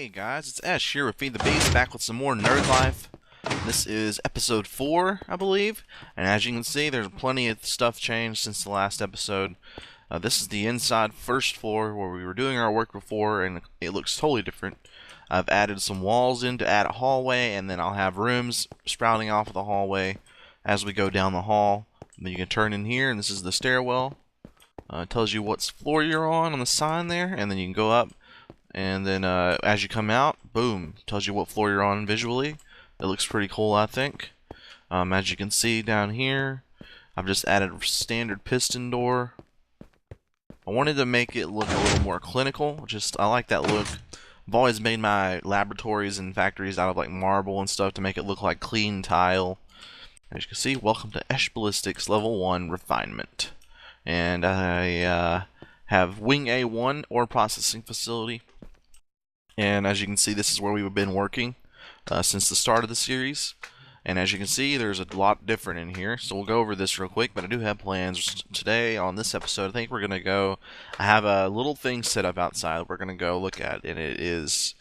Hey guys, it's Ech here with FTB Ech, back with some more Nerd Life. This is episode 4, I believe, and as you can see, there's plenty of stuff changed since the last episode. This is the inside first floor where we were doing our work before, and it looks totally different. I've added some walls in to add a hallway, and then I'll have rooms sprouting off of the hallway as we go down the hall. And then you can turn in here, and this is the stairwell. It tells you what floor you're on the sign there, and then you can go up. And then as you come out, boom, tells you what floor you're on visually. It looks pretty cool, I think. As you can see down here, I've just added a standard piston door. I wanted to make it look a little more clinical. I like that look. I've always made my laboratories and factories out of like marble and stuff to make it look like clean tile. As you can see, welcome to Ech Ballistics Level 1 Refinement. And I have Wing A1 ore processing facility. And as you can see, this is where we've been working since the start of the series. And as you can see, there's a lot different in here. So we'll go over this real quick, but I do have plans today on this episode. I think we're going to go, I have a little thing set up outside that we're going to go look at. And it is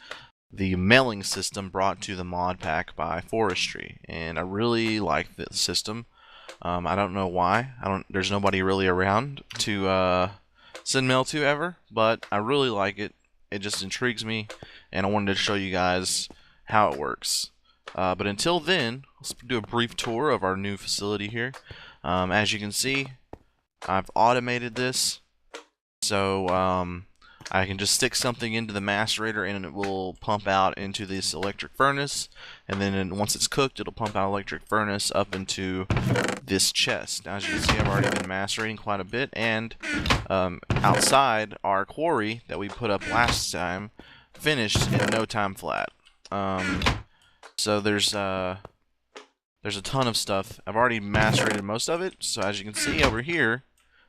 the mailing system brought to the mod pack by Forestry. And I really like this system. I don't know why. There's nobody really around to send mail to ever, but I really like it. It just intrigues me, and I wanted to show you guys how it works. But until then, let's do a brief tour of our new facility here. As you can see, I've automated this, so I can just stick something into the macerator and it will pump out into this electric furnace, and then once it's cooked, it'll pump out electric furnace up into this chest. Now, as you can see, I've already been macerating quite a bit, and outside, our quarry that we put up last time finished in no time flat. So there's a ton of stuff. I've already macerated most of it, so as you can see over here,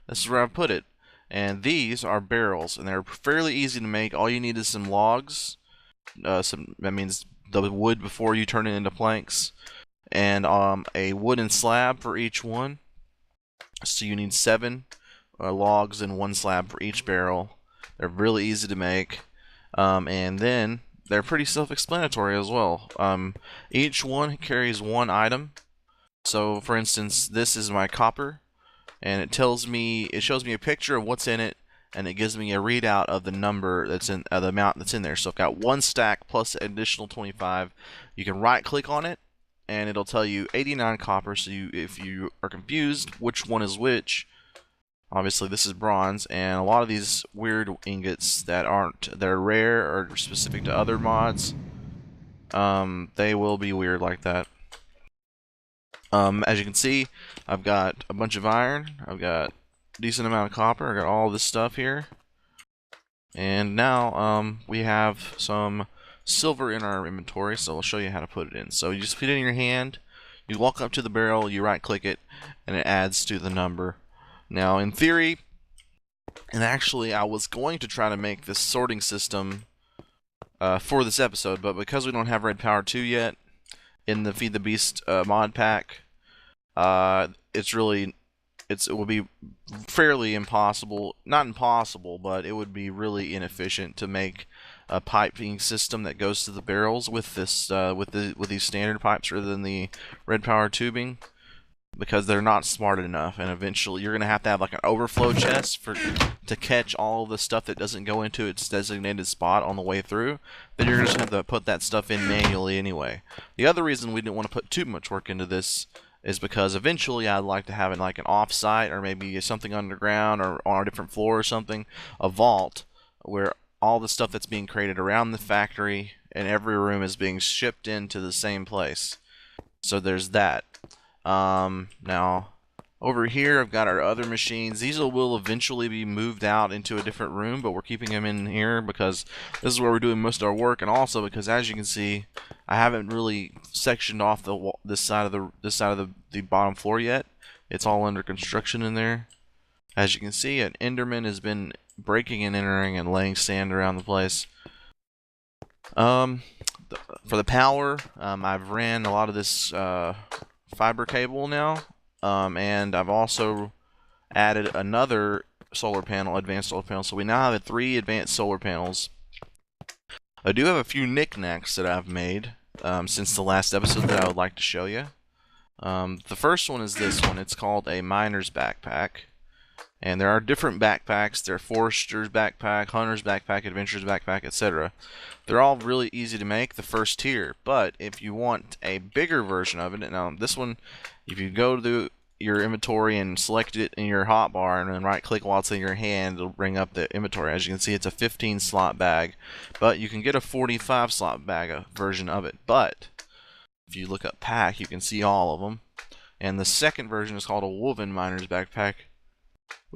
this is where I put it. And these are barrels, and they're fairly easy to make. All you need is some logs. That means the wood before you turn it into planks, and a wooden slab for each one. So you need 7 logs and 1 slab for each barrel. They're really easy to make, and then they're pretty self-explanatory as well. Each one carries 1 item. So, for instance, this is my copper. And it shows me a picture of what's in it, and it gives me a readout of the number that's in the amount that's in there. So I've got 1 stack plus an additional 25. You can right click on it, and it'll tell you 89 copper. So if you are confused which one is which, obviously this is bronze, and a lot of these weird ingots they're rare or specific to other mods, they will be weird like that. As you can see, I've got a bunch of iron, I've got a decent amount of copper, I've got all this stuff here. And now, we have some silver in our inventory, so I'll show you how to put it in. So you just put it in your hand, you walk up to the barrel, you right click it, and it adds to the number. Now, in theory, and actually I was going to try to make this sorting system for this episode, but because we don't have Red Power 2 yet, in the Feed the Beast mod pack, it would be fairly impossible, not impossible, but it would be really inefficient to make a piping system that goes to the barrels with this with these standard pipes rather than the Red Power tubing, because they're not smart enough, and eventually you're gonna have to have like an overflow chest to catch all the stuff that doesn't go into its designated spot on the way through. Then you're just gonna have to put that stuff in manually anyway. The other reason we didn't want to put too much work into this is because eventually I'd like to have it like an off-site, or maybe something underground or on a different floor or something, a vault where all the stuff that's being created around the factory and every room is being shipped into the same place. So there's that. Now, over here I've got our other machines. These will eventually be moved out into a different room, but we're keeping them in here because this is where we're doing most of our work, and also because, as you can see, I haven't really sectioned off this side of the bottom floor yet. It's all under construction in there. As you can see, an Enderman has been breaking and entering and laying sand around the place. For the power, I've ran a lot of this fiber cable now, and I've also added another solar panel, advanced solar panel. So we now have 3 advanced solar panels I do have a few knickknacks that I've made since the last episode that I would like to show you. The first one is this one. It's called a miner's backpack. And there are different backpacks. There are Forester's backpack, Hunter's backpack, Adventurer's backpack, etc. They're all really easy to make, the first tier. But if you want a bigger version of it, now this one, if you go to your inventory and select it in your hotbar and then right click while it's in your hand, it'll bring up the inventory. As you can see, it's a 15 slot bag, but you can get a 45 slot bag version of it. But if you look up pack, you can see all of them. And the second version is called a woven miner's backpack.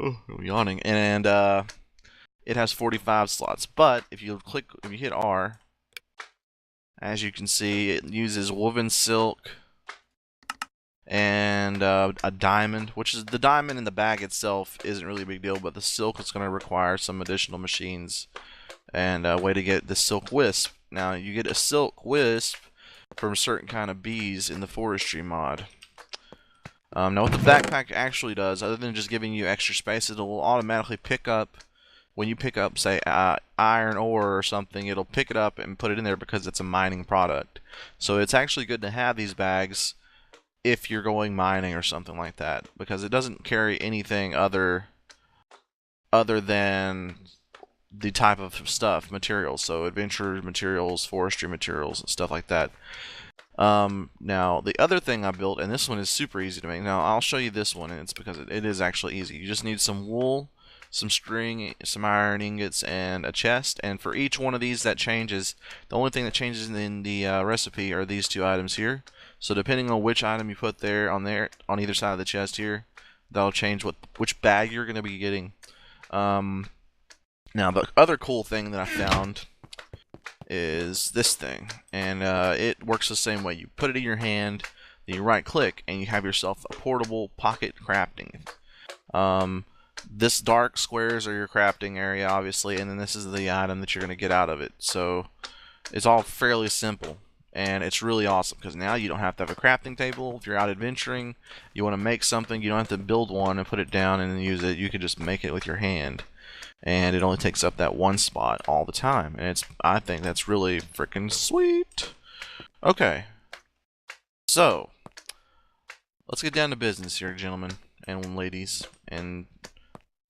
Oh, I'm yawning. And it has 45 slots. But if you hit R, as you can see, it uses woven silk and a diamond, which is the diamond in the bag itself isn't really a big deal, but the silk is going to require some additional machines and a way to get the silk wisp. Now you get a silk wisp from certain kind of bees in the Forestry mod. Now what the backpack actually does, other than just giving you extra space, it'll automatically pick up, when you pick up, say, iron ore or something, it'll pick it up and put it in there because it's a mining product. So it's actually good to have these bags if you're going mining or something like that, because it doesn't carry anything other than the type of stuff, materials. So adventure materials, forestry materials, and stuff like that. Now the other thing I built, and this one is super easy to make. Now I'll show you this one, and it's because it is actually easy. You just need some wool, some string, some iron ingots, and a chest. And for each one of these that changes, the only thing that changes in the recipe are these two items here. So depending on which item you put on either side of the chest here, that'll change which bag you're going to be getting. Now the other cool thing that I found is this thing, and it works the same way. You put it in your hand, then you right click, and you have yourself a portable pocket crafting. This dark squares are your crafting area, obviously, and then this is the item that you're going to get out of it. So it's all fairly simple, and it's really awesome because now you don't have to have a crafting table. If you're out adventuring, you want to make something, you don't have to build one and put it down and then use it. You can just make it with your hand, and it only takes up that one spot all the time, and I think that's really freaking sweet. Okay, so let's get down to business here, gentlemen and ladies and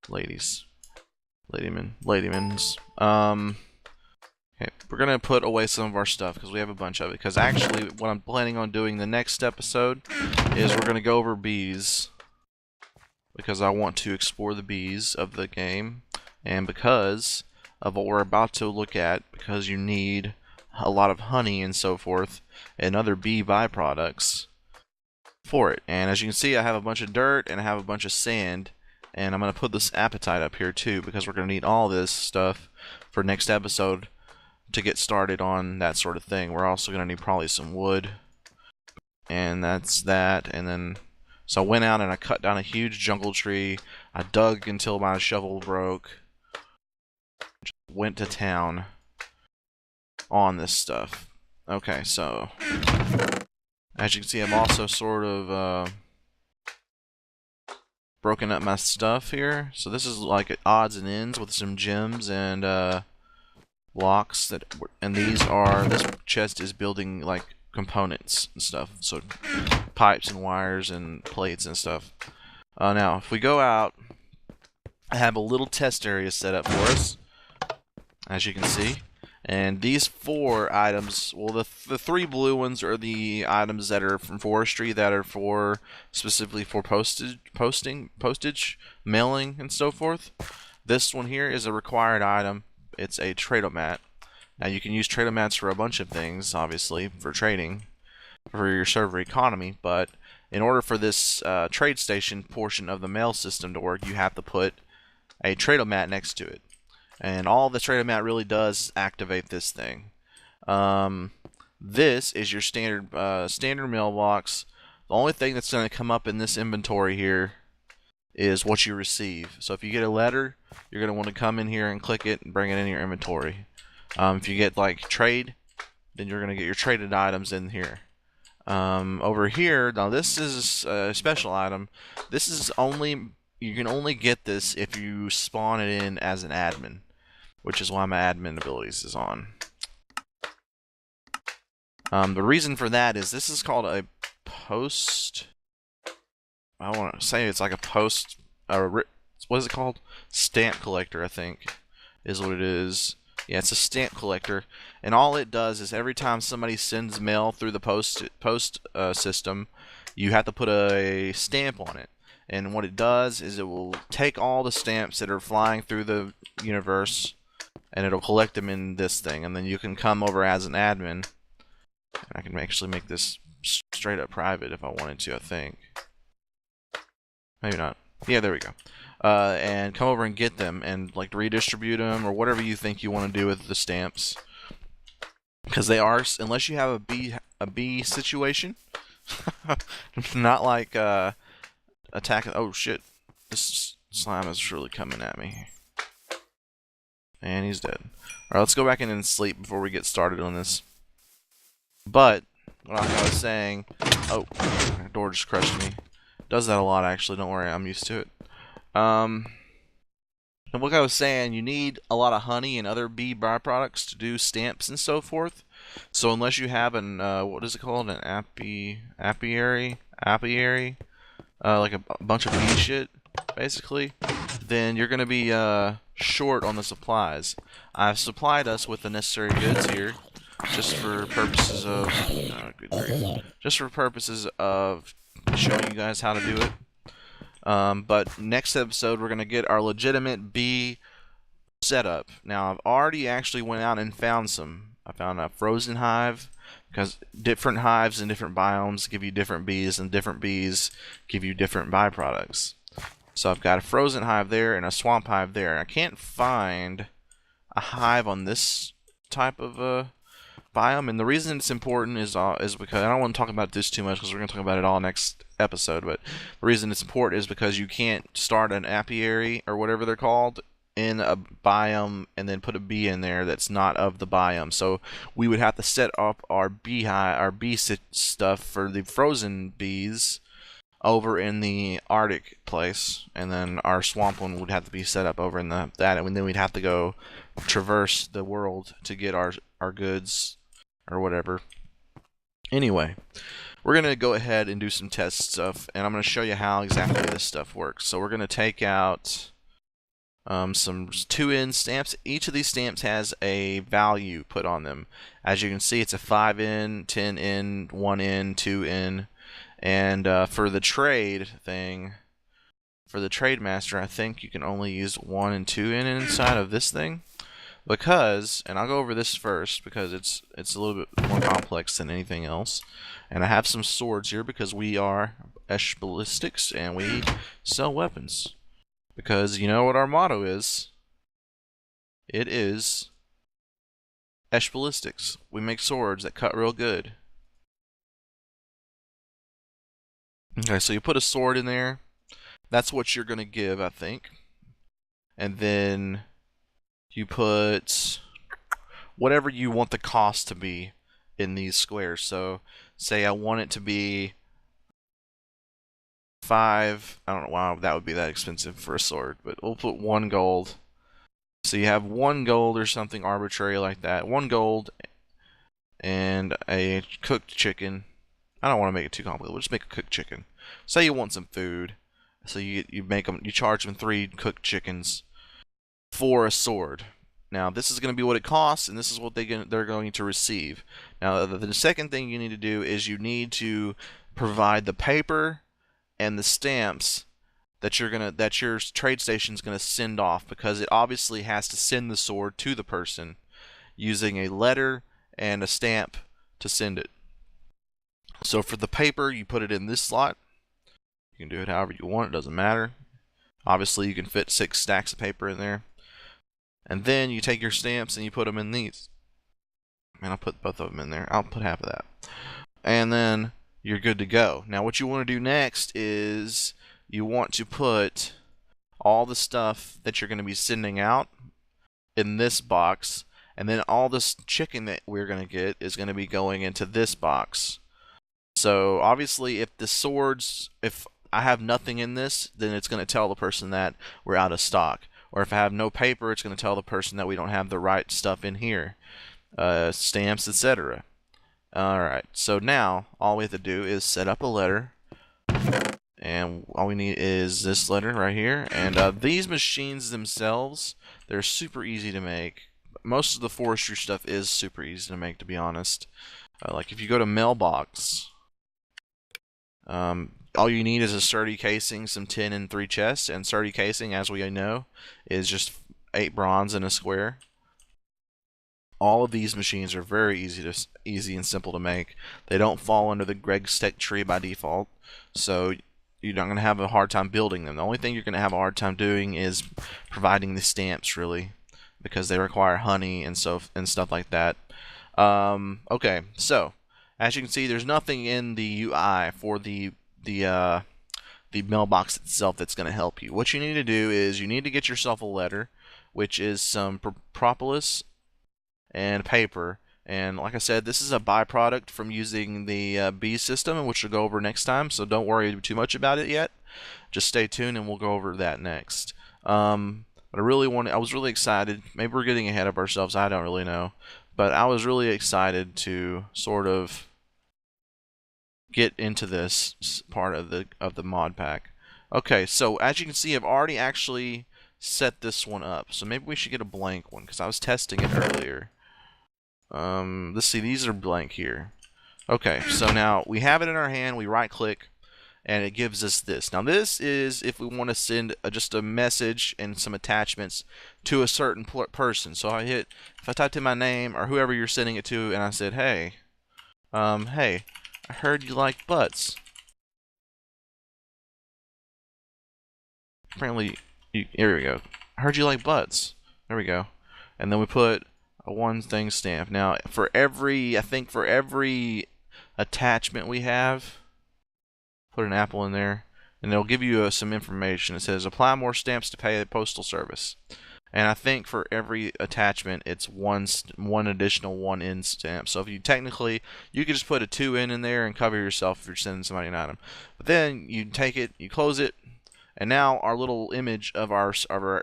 ladymans. Okay, we're gonna put away some of our stuff because we have a bunch of it. Because actually, what I'm planning on doing the next episode is we're gonna go over bees, because I want to explore the bees of the game, and because of what we're about to look at, because you need a lot of honey and so forth and other bee byproducts for it. And as you can see, I have a bunch of dirt and I have a bunch of sand, and I'm gonna put this apatite up here too, because we're gonna need all this stuff for next episode to get started on that sort of thing. We're also going to need probably some wood, and that's that. And then so I went out and I cut down a huge jungle tree. I dug until my shovel broke. Just went to town on this stuff. Okay, so as you can see, I've also sort of broken up my stuff here. So this is like odds and ends with some gems and blocks and this chest is building like components and stuff, so pipes and wires and plates and stuff. Now if we go out, I have a little test area set up for us, as you can see, and these 4 items, well, the 3 blue ones are the items that are from Forestry, that are specifically for postage, mailing, and so forth. This one here is a required item. It's a tradomat. Now you can use tradomats for a bunch of things, obviously, for trading, for your server economy, but in order for this trade station portion of the mail system to work, you have to put a tradomat next to it. And all the tradomat really does is activate this thing. This is your standard mailbox. The only thing that's going to come up in this inventory here is what you receive. So if you get a letter, you're going to want to come in here and click it and bring it in your inventory. If you get like trade, then you're going to get your traded items in here. Over here, now this is a special item. This is you can only get this if you spawn it in as an admin, which is why my admin abilities is on. The reason for that is this is called a post. I want to say it's like a post. What is it called? Stamp collector, I think, is what it is. Yeah, it's a stamp collector, and all it does is every time somebody sends mail through the post system, you have to put a stamp on it. And what it does is it will take all the stamps that are flying through the universe, and it'll collect them in this thing, and then you can come over as an admin. And I can actually make this straight up private if I wanted to, I think. Maybe not. Yeah, there we go. And come over and get them and like redistribute them or whatever you think you want to do with the stamps, because they are, unless you have a bee situation, not like attack. Oh shit! This slime is really coming at me, and he's dead. All right, let's go back in and sleep before we get started on this. But like I was saying, oh, the door just crushed me. Does that a lot actually. Don't worry, I'm used to it. And like I was saying, you need a lot of honey and other bee byproducts to do stamps and so forth. So unless you have an what is it called, an apiary, like a bunch of bee shit, basically, then you're gonna be short on the supplies. I've supplied us with the necessary goods here, just for purposes of showing you guys how to do it. But next episode we're gonna get our legitimate bee setup. Now I've already actually went out and found some. I found a frozen hive, because different hives in different biomes give you different bees, and different bees give you different byproducts. So I've got a frozen hive there and a swamp hive there. I can't find a hive on this type of biome, and the reason it's important is because I don't want to talk about this too much, because we're going to talk about it all next episode. But the reason it's important is because you can't start an apiary or whatever they're called in a biome and then put a bee in there that's not of the biome. So we would have to set up our bee stuff for the frozen bees over in the Arctic place, and then our swamp one would have to be set up over in that, and then we'd have to go traverse the world to get our goods or whatever. Anyway, we're gonna go ahead and do some test stuff, and I'm gonna show you how exactly this stuff works. So we're gonna take out some 2N stamps. Each of these stamps has a value put on them. As you can see, it's a 5N, 10N, 1N, 2N. And for the trade thing, for the trade master, I think you can only use 1 and 2N inside of this thing. Because, and I'll go over this first because it's a little bit more complex than anything else. And I have some swords here because we are Ech Ballistics and we sell weapons. Because you know what our motto is? It is Ech Ballistics. We make swords that cut real good. Okay, so you put a sword in there. That's what you're going to give, I think. And then you put whatever you want the cost to be in these squares. So say I want it to be 5. I don't know why that would be that expensive for a sword, but we'll put 1 gold. So you have 1 gold or something arbitrary like that. 1 gold and a cooked chicken. I don't want to make it too complicated. We'll just make a cooked chicken. Say you want some food, so you charge them 3 cooked chickens for a sword. Now this is going to be what it costs, and this is what they're going to receive. Now the second thing you need to do is you need to provide the paper and the stamps that your trade station is going to send off, because it obviously has to send the sword to the person using a letter and a stamp to send it. So for the paper, you put it in this slot. You can do it however you want, it doesn't matter. Obviously you can fit 6 stacks of paper in there. And then you take your stamps and you put them in these. And I'll put both of them in there. I'll put half of that. And then you're good to go. Now what you want to do next is you want to put all the stuff that you're going to be sending out in this box, and then all this chicken that we're going to get is going to be going into this box. So obviously if I have nothing in this, then it's going to tell the person that we're out of stock. Or if I have no paper, it's going to tell the person that we don't have the right stuff in here. Stamps, etc. Alright, so now all we have to do is set up a letter, and all we need is this letter right here. And these machines themselves, they're super easy to make. Most of the forestry stuff is super easy to make, to be honest. Like if you go to mailbox, all you need is a sturdy casing, some tin, and 3 chests. And sturdy casing, as we know, is just 8 bronze in a square. All of these machines are very easy and simple to make. They don't fall under the Greg Stick tree by default, so you're not going to have a hard time building them. The only thing you're going to have a hard time doing is providing the stamps, really, because they require honey and stuff like that. Okay, so as you can see, there's nothing in the UI for the mailbox itself that's going to help you. What you need to do is you need to get yourself a letter, which is some propolis and paper. And like I said, this is a byproduct from using the bee system, which we'll go over next time, so don't worry too much about it yet. Just stay tuned and we'll go over that next. But I was really excited. Maybe we're getting ahead of ourselves, I don't really know. But I was really excited to sort of get into this part of the mod pack. Okay, so as you can see, I've already actually set this one up. So maybe we should get a blank one, because I was testing it earlier. Let's see, these are blank here. Okay, so now we have it in our hand, we right click, and it gives us this. Now this is if we want to send just a message and some attachments to a certain person. So if I typed in my name or whoever you're sending it to, and I said, hey, hey, I heard you like butts. Apparently, here we go. I heard you like butts. There we go. And then we put a one thing stamp. Now, I think for every attachment we have, put an apple in there, and it'll give you some information. It says apply more stamps to pay the postal service. And I think for every attachment, it's one additional 1N stamp. So if you you could just put a 2N in there and cover yourself if you're sending somebody an item. But then you take it, you close it, and now our little image of our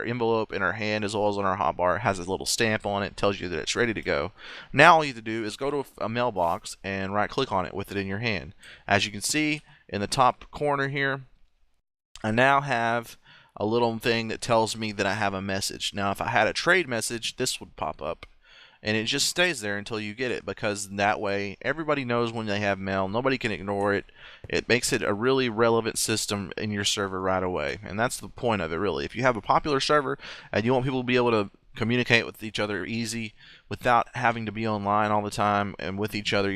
envelope in our hand, as well as on our hotbar, has a little stamp on it, tells you that it's ready to go. Now all you have to do is go to a mailbox and right click on it with it in your hand. As you can see in the top corner here, I now have a little thing that tells me that I have a message. Now if I had a trade message, this would pop up. And it just stays there until you get it, because that way everybody knows when they have mail. Nobody can ignore it. It makes it a really relevant system in your server right away. And that's the point of it, really. If you have a popular server and you want people to be able to communicate with each other easy without having to be online all the time and with each other,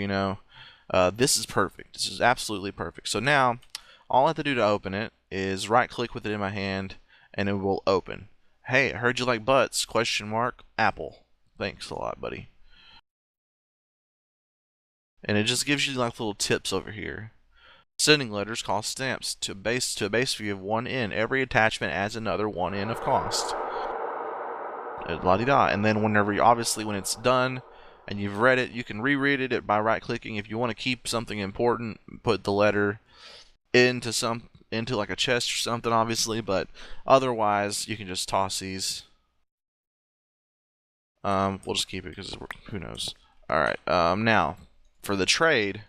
this is perfect. This is absolutely perfect. So now all I have to do to open it is right click with it in my hand and it will open. Hey, I heard you like butts, ? Apple. Thanks a lot, buddy. And it just gives you like little tips over here. Sending letters cost stamps to a base fee of 1N. Every attachment adds another 1N of cost. La-di-da. And then obviously when it's done and you've read it, you can reread it by right clicking. If you want to keep something important, put the letter into like a chest or something, obviously, but otherwise you can just toss these. We'll just keep it because who knows. Alright, now, for the trade,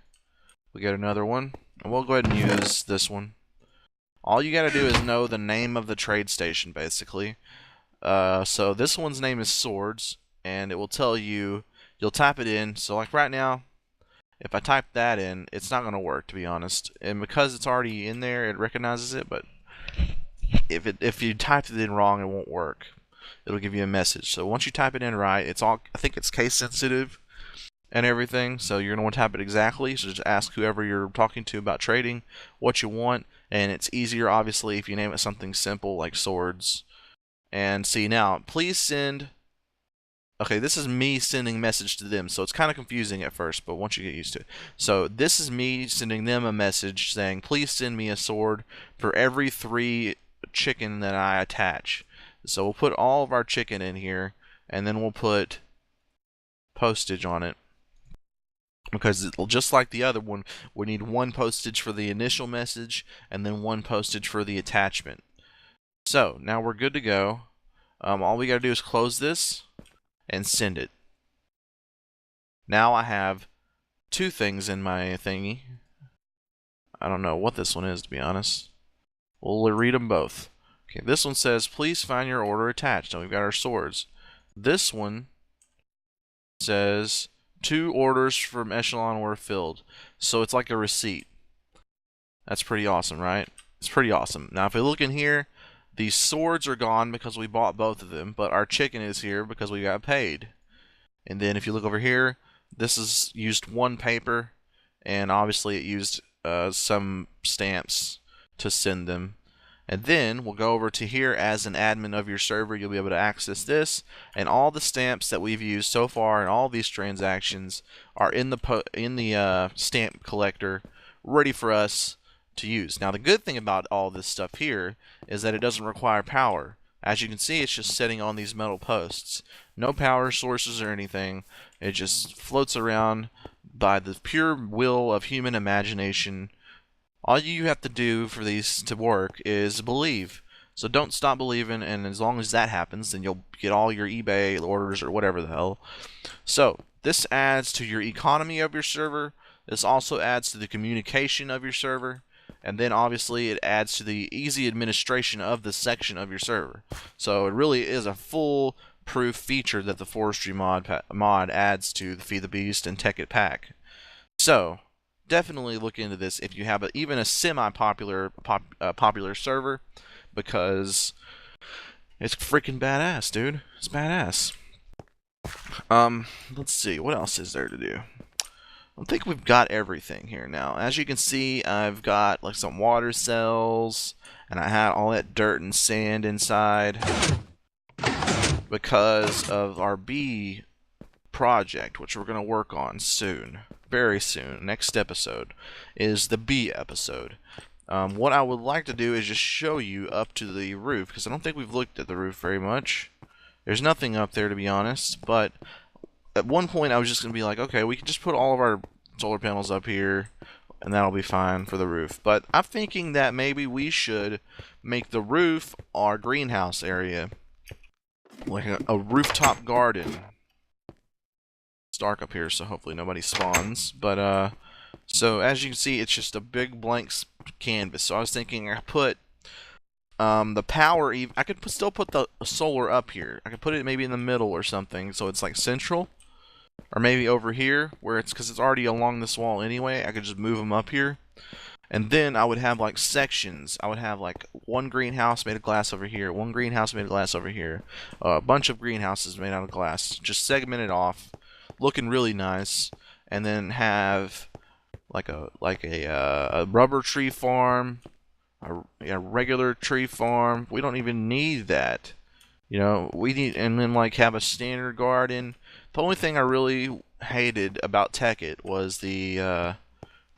we got another one. And we'll go ahead and use this one. All you gotta do is know the name of the trade station, basically. So this one's name is Swords, and it will tell you'll type it in. So like right now, if I type that in, it's not going to work, to be honest. And because it's already in there, it recognizes it, but if you typed it in wrong, it won't work. It'll give you a message. So once you type it in right, I think it's case sensitive and everything, so you're going to want to type it exactly. So just ask whoever you're talking to about trading what you want, and it's easier, obviously, if you name it something simple like Swords. And see, now, please send... Okay, this is me sending message to them, so it's kind of confusing at first, but once you get used to it. So this is me sending them a message saying, please send me a sword for every 3 chicken that I attach. So we'll put all of our chicken in here, and then we'll put postage on it. Because just like the other one, we need 1 postage for the initial message, and then 1 postage for the attachment. So, now we're good to go. All we gotta do is close this, and send it. Now I have two things in my thingy. I don't know what this one is, to be honest. We'll read them both. Okay, this one says, please find your order attached. Now we've got our swords. This one says, 2 orders from Echelon were filled. So it's like a receipt. That's pretty awesome, right? It's pretty awesome. Now if we look in here, these swords are gone because we bought both of them, but our chicken is here because we got paid. And then if you look over here, this is used 1 paper, and obviously it used some stamps to send them. And then we'll go over to here. As an admin of your server, you'll be able to access this, and all the stamps that we've used so far and all these transactions are in the stamp collector, ready for us to use. Now the good thing about all this stuff here is that it doesn't require power. As you can see, it's just sitting on these metal posts. No power sources or anything. It just floats around by the pure will of human imagination. All you have to do for these to work is believe. So don't stop believing, and as long as that happens, then you'll get all your eBay orders or whatever the hell. So this adds to your economy of your server. This also adds to the communication of your server. And then obviously it adds to the easy administration of the section of your server. So it really is a foolproof feature that the Forestry mod adds to the Feed the Beast and Ech pack. So definitely look into this if you have even a semi-popular popular server, because it's freaking badass, dude. It's badass. Let's see, what else is there to do? I think we've got everything here now. As you can see, I've got like some water cells, and I had all that dirt and sand inside because of our bee project, which we're going to work on soon, very soon. Next episode is the bee episode. What I would like to do is just show you up to the roof, because I don't think we've looked at the roof very much. There's nothing up there, to be honest, but at one point I was just going to be like, okay, we can just put all of our solar panels up here and that'll be fine for the roof. But I'm thinking that maybe we should make the roof our greenhouse area, like a rooftop garden. It's dark up here, so hopefully nobody spawns. But so as you can see, it's just a big blank canvas. So I was thinking I put the power. I could still put the solar up here. I could put it maybe in the middle or something, so it's like central. Or maybe over here, where because it's already along this wall anyway. I could just move them up here. And then I would have like sections. I would have like one greenhouse made of glass over here, one greenhouse made of glass over here, a bunch of greenhouses made out of glass, just segmented off, looking really nice. And then have like a rubber tree farm, a regular tree farm. We don't even need that. You know, we need, and then like have a standard garden. The only thing I really hated about Ech was the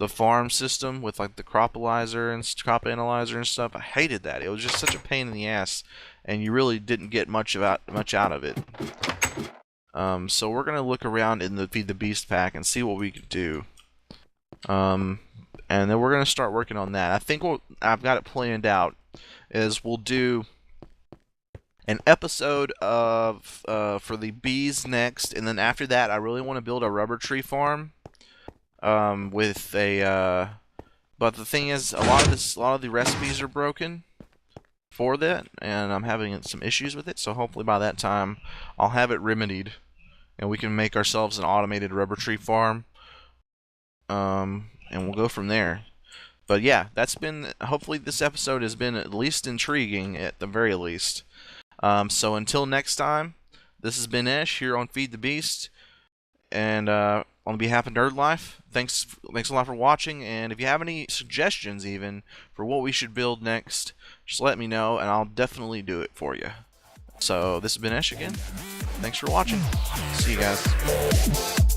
farm system with like the crop analyzer and stuff. I hated that. It was just such a pain in the ass, and you really didn't get much out of it. So we're gonna look around in the Feed the Beast pack and see what we can do. And then we're gonna start working on that. I think what I've got it planned out is we'll do an episode of for the bees next, and then after that I really want to build a rubber tree farm with a but the thing is, a lot of the recipes are broken for that, and I'm having some issues with it. So hopefully by that time I'll have it remedied and we can make ourselves an automated rubber tree farm, and we'll go from there. But yeah, hopefully this episode has been at least intriguing, at the very least. So until next time, this has been Ech here on Feed the Beast, and on behalf of anerdlife, thanks a lot for watching. And if you have any suggestions even for what we should build next, just let me know and I'll definitely do it for you. So this has been Ech again. Thanks for watching. See you guys.